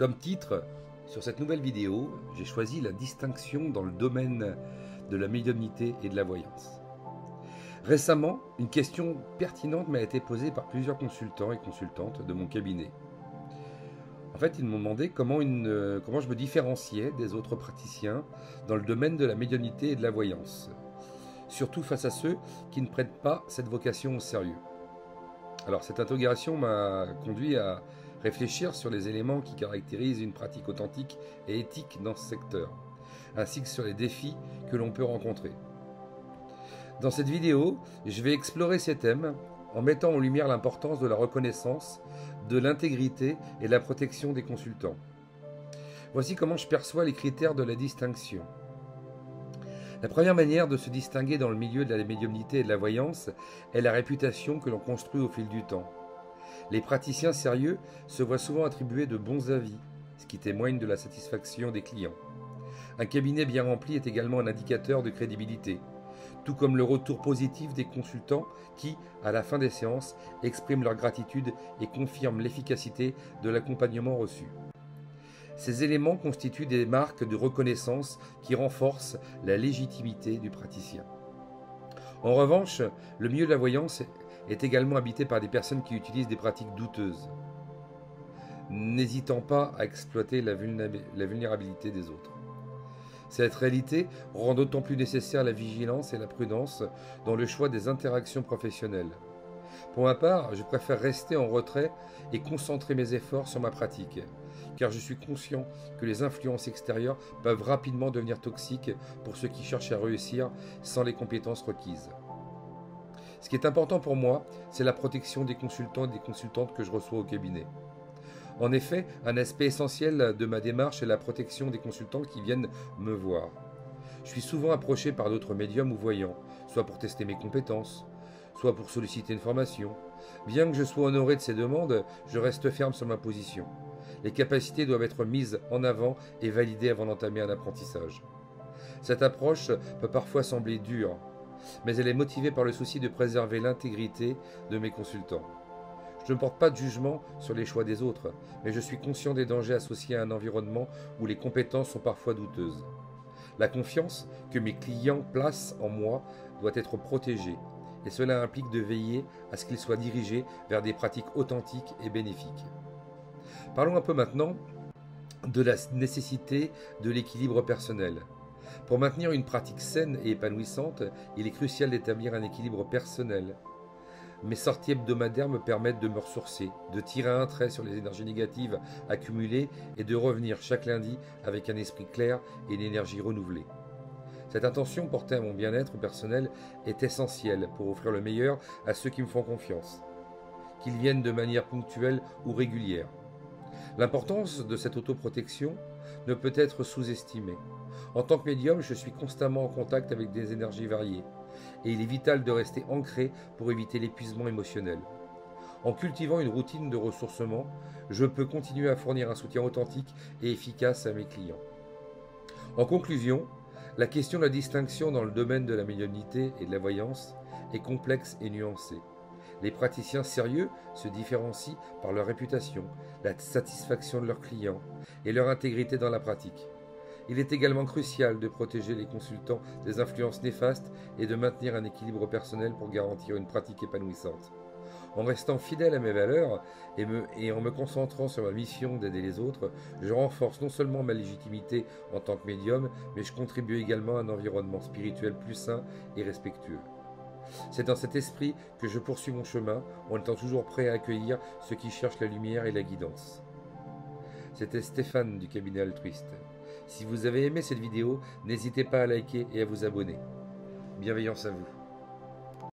Comme titre, sur cette nouvelle vidéo, j'ai choisi la distinction dans le domaine de la médiumnité et de la voyance. Récemment, une question pertinente m'a été posée par plusieurs consultants et consultantes de mon cabinet. En fait, ils m'ont demandé comment je me différenciais des autres praticiens dans le domaine de la médiumnité et de la voyance, surtout face à ceux qui ne prêtent pas cette vocation au sérieux. Alors, cette interrogation m'a conduit à réfléchir sur les éléments qui caractérisent une pratique authentique et éthique dans ce secteur, ainsi que sur les défis que l'on peut rencontrer. Dans cette vidéo, je vais explorer ces thèmes en mettant en lumière l'importance de la reconnaissance, de l'intégrité et de la protection des consultants. Voici comment je perçois les critères de la distinction. La première manière de se distinguer dans le milieu de la médiumnité et de la voyance est la réputation que l'on construit au fil du temps. Les praticiens sérieux se voient souvent attribuer de bons avis, ce qui témoigne de la satisfaction des clients. Un cabinet bien rempli est également un indicateur de crédibilité, tout comme le retour positif des consultants qui, à la fin des séances, expriment leur gratitude et confirment l'efficacité de l'accompagnement reçu. Ces éléments constituent des marques de reconnaissance qui renforcent la légitimité du praticien. En revanche, le milieu de la voyance est également habité par des personnes qui utilisent des pratiques douteuses, n'hésitant pas à exploiter la vulnérabilité des autres. Cette réalité rend d'autant plus nécessaire la vigilance et la prudence dans le choix des interactions professionnelles. Pour ma part, je préfère rester en retrait et concentrer mes efforts sur ma pratique, car je suis conscient que les influences extérieures peuvent rapidement devenir toxiques pour ceux qui cherchent à réussir sans les compétences requises. Ce qui est important pour moi, c'est la protection des consultants et des consultantes que je reçois au cabinet. En effet, un aspect essentiel de ma démarche est la protection des consultants qui viennent me voir. Je suis souvent approché par d'autres médiums ou voyants, soit pour tester mes compétences, soit pour solliciter une formation. Bien que je sois honoré de ces demandes, je reste ferme sur ma position. Les capacités doivent être mises en avant et validées avant d'entamer un apprentissage. Cette approche peut parfois sembler dure, mais elle est motivée par le souci de préserver l'intégrité de mes consultants. Je ne porte pas de jugement sur les choix des autres, mais je suis conscient des dangers associés à un environnement où les compétences sont parfois douteuses. La confiance que mes clients placent en moi doit être protégée, et cela implique de veiller à ce qu'ils soient dirigés vers des pratiques authentiques et bénéfiques. Parlons un peu maintenant de la nécessité de l'équilibre personnel. Pour maintenir une pratique saine et épanouissante, il est crucial d'établir un équilibre personnel. Mes sorties hebdomadaires me permettent de me ressourcer, de tirer un trait sur les énergies négatives accumulées et de revenir chaque lundi avec un esprit clair et une énergie renouvelée. Cette intention portée à mon bien-être personnel est essentielle pour offrir le meilleur à ceux qui me font confiance, qu'ils viennent de manière ponctuelle ou régulière. L'importance de cette autoprotection ne peut être sous-estimée. En tant que médium, je suis constamment en contact avec des énergies variées, et il est vital de rester ancré pour éviter l'épuisement émotionnel. En cultivant une routine de ressourcement, je peux continuer à fournir un soutien authentique et efficace à mes clients. En conclusion, la question de la distinction dans le domaine de la médiumnité et de la voyance est complexe et nuancée. Les praticiens sérieux se différencient par leur réputation, la satisfaction de leurs clients et leur intégrité dans la pratique. Il est également crucial de protéger les consultants des influences néfastes et de maintenir un équilibre personnel pour garantir une pratique épanouissante. En restant fidèle à mes valeurs et en me concentrant sur ma mission d'aider les autres, je renforce non seulement ma légitimité en tant que médium, mais je contribue également à un environnement spirituel plus sain et respectueux. C'est dans cet esprit que je poursuis mon chemin, en étant toujours prêt à accueillir ceux qui cherchent la lumière et la guidance. C'était Stéphane du cabinet Altruiste. Si vous avez aimé cette vidéo, n'hésitez pas à liker et à vous abonner. Bienveillance à vous.